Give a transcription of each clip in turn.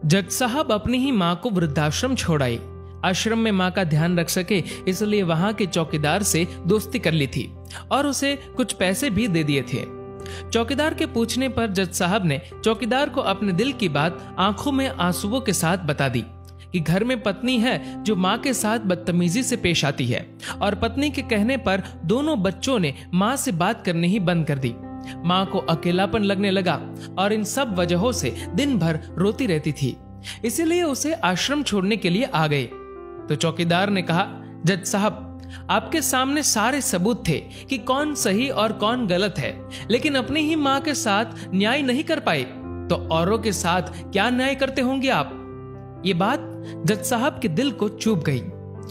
जज साहब अपनी ही माँ को वृद्धाश्रम छोड़ आए। आश्रम में माँ का ध्यान रख सके इसलिए वहां के चौकीदार से दोस्ती कर ली थी और उसे कुछ पैसे भी दे दिए थे। चौकीदार के पूछने पर जज साहब ने चौकीदार को अपने दिल की बात आंखों में आंसुओं के साथ बता दी कि घर में पत्नी है जो माँ के साथ बदतमीजी से पेश आती है और पत्नी के कहने पर दोनों बच्चों ने माँ से बात करने ही बंद कर दी। माँ को अकेलापन लगने लगा और इन सब वजहों से दिन भर रोती रहती थी, इसीलिए उसे आश्रम छोड़ने के लिए आ गए। तो चौकीदार ने कहा, जज साहब आपके सामने सारे सबूत थे कि कौन सही और कौन गलत है, लेकिन अपनी ही माँ के साथ न्याय नहीं कर पाए तो औरों के साथ क्या न्याय करते होंगे आप। ये बात जज साहब के दिल को चुभ गई।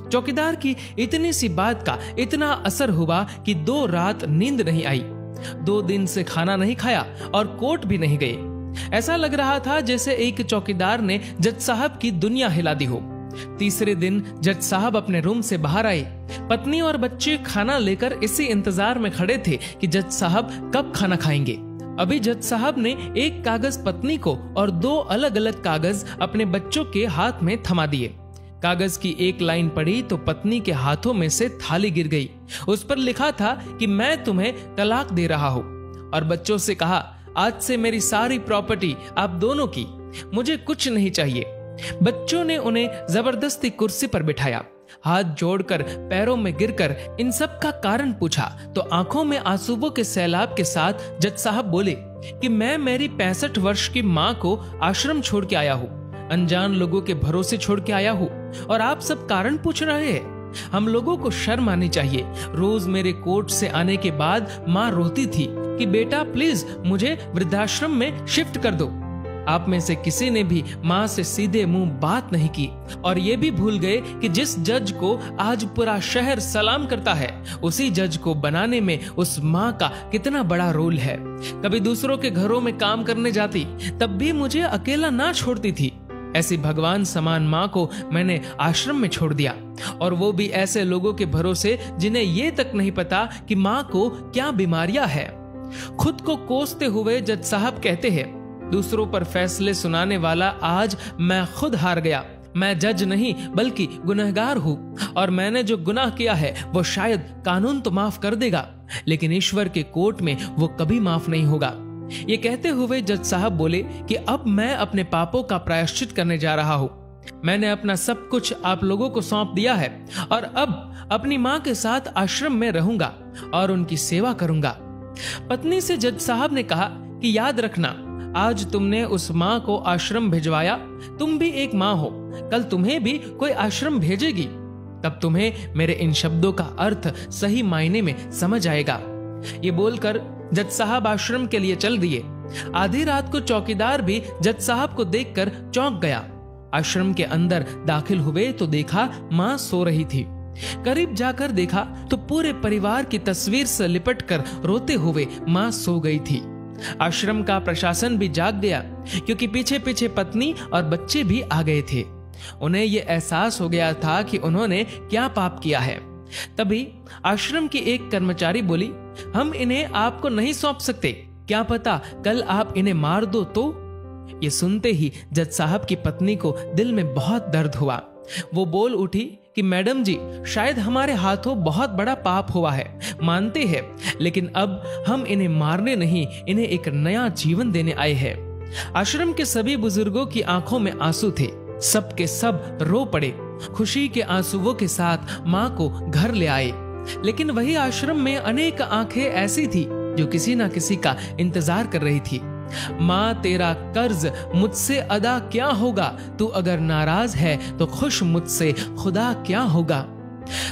चौकीदार की इतनी सी बात का इतना असर हुआ कि 2 रात नींद नहीं आई, 2 दिन से खाना नहीं खाया और कोर्ट भी नहीं गए। ऐसा लग रहा था जैसे एक चौकीदार ने जज साहब की दुनिया हिला दी हो। तीसरे दिन जज साहब अपने रूम से बाहर आए। पत्नी और बच्चे खाना लेकर इसी इंतजार में खड़े थे कि जज साहब कब खाना खाएंगे। अभी जज साहब ने एक कागज पत्नी को और 2 अलग अलग कागज अपने बच्चों के हाथ में थमा दिए। कागज की एक लाइन पढ़ी तो पत्नी के हाथों में से थाली गिर गई। उस पर लिखा था कि मैं तुम्हें तलाक दे रहा हूं, और बच्चों से कहा, आज से मेरी सारी प्रॉपर्टी आप दोनों की, मुझे कुछ नहीं चाहिए। बच्चों ने उन्हें जबरदस्ती कुर्सी पर बिठाया, हाथ जोड़कर पैरों में गिरकर इन सब का कारण पूछा तो आंखों में आंसुओं के सैलाब के साथ जज साहब बोले कि मैं मेरी 65 वर्ष की माँ को आश्रम छोड़ के आया हूँ, अनजान लोगों के भरोसे छोड़ के आया हूँ, और आप सब कारण पूछ रहे हैं। हम लोगों को शर्म आनी चाहिए। रोज मेरे कोर्ट से आने के बाद माँ रोती थी कि बेटा प्लीज मुझे वृद्धाश्रम में शिफ्ट कर दो। आप में से किसी ने भी माँ से सीधे मुंह बात नहीं की और ये भी भूल गए कि जिस जज को आज पूरा शहर सलाम करता है, उसी जज को बनाने में उस माँ का कितना बड़ा रोल है। कभी दूसरों के घरों में काम करने जाती, तब भी मुझे अकेला ना छोड़ती थी। ऐसी भगवान समान माँ को मैंने आश्रम में छोड़ दिया, और वो भी ऐसे लोगों के भरोसे जिन्हें ये तक नहीं पता कि माँ को क्या बीमारियां है। खुद को कोसते हुए जज साहब कहते हैं, दूसरों पर फैसले सुनाने वाला आज मैं खुद हार गया। मैं जज नहीं बल्कि गुनहगार हूँ, और मैंने जो गुनाह किया है वो शायद कानून तो माफ कर देगा, लेकिन ईश्वर के कोर्ट में वो कभी माफ नहीं होगा। ये कहते हुए जज साहब बोले कि अब मैं अपने पापों का प्रायश्चित करने जा रहा हूँ। मैंने अपना सब कुछ आप लोगों को सौंप दिया है और अब अपनी माँ के साथ आश्रम में रहूंगा और उनकी सेवा करूंगा। पत्नी से जज साहब ने कहा कि याद रखना, आज तुमने उस माँ को आश्रम भिजवाया, तुम भी एक माँ हो, कल तुम्हें भी कोई आश्रम भेजेगी, तब तुम्हें मेरे इन शब्दों का अर्थ सही मायने में समझ आएगा। ये बोलकर जज साहब आश्रम के लिए चल दिए। आधी रात को चौकीदार भी जज साहब को देखकर चौंक गया। आश्रम के अंदर दाखिल हुए तो देखा माँ सो रही थी। करीब जाकर देखा तो पूरे परिवार की तस्वीर से लिपटकर रोते हुए माँ सो गई थी। आश्रम का प्रशासन भी जाग गया, क्योंकि पीछे पीछे पत्नी और बच्चे भी आ गए थे। उन्हें यह एहसास हो गया था कि उन्होंने क्या पाप किया है। तभी आश्रम की एक कर्मचारी बोली, हम इन्हें आपको नहीं सौंप सकते, क्या पता कल आप इन्हें मार दो तो। ये सुनते ही जज साहब की पत्नी को दिल में बहुत दर्द हुआ। वो बोल उठी कि मैडम जी, शायद हमारे हाथों बहुत बड़ा पाप हुआ है, मानते हैं, लेकिन अब हम इन्हें मारने नहीं, इन्हें एक नया जीवन देने आए हैं। आश्रम के सभी बुजुर्गों की आंखों में आंसू थे, सब के सब रो पड़े। खुशी के आंसुओं के साथ माँ को घर ले आए। लेकिन वही आश्रम में अनेक आंखें ऐसी थी जो किसी ना किसी का इंतजार कर रही थी। माँ, तेरा कर्ज मुझसे अदा क्या होगा, तू अगर नाराज है तो खुश मुझसे खुदा क्या होगा।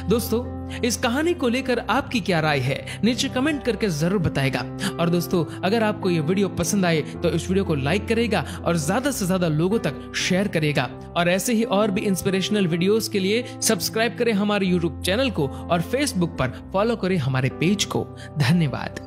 दोस्तों, इस कहानी को लेकर आपकी क्या राय है, नीचे कमेंट करके जरूर बताएगा। और दोस्तों, अगर आपको ये वीडियो पसंद आए तो इस वीडियो को लाइक करेगा और ज्यादा से ज्यादा लोगों तक शेयर करेगा। और ऐसे ही और भी इंस्पिरेशनल वीडियोस के लिए सब्सक्राइब करें हमारे यूट्यूब चैनल को और फेसबुक पर फॉलो करें हमारे पेज को। धन्यवाद।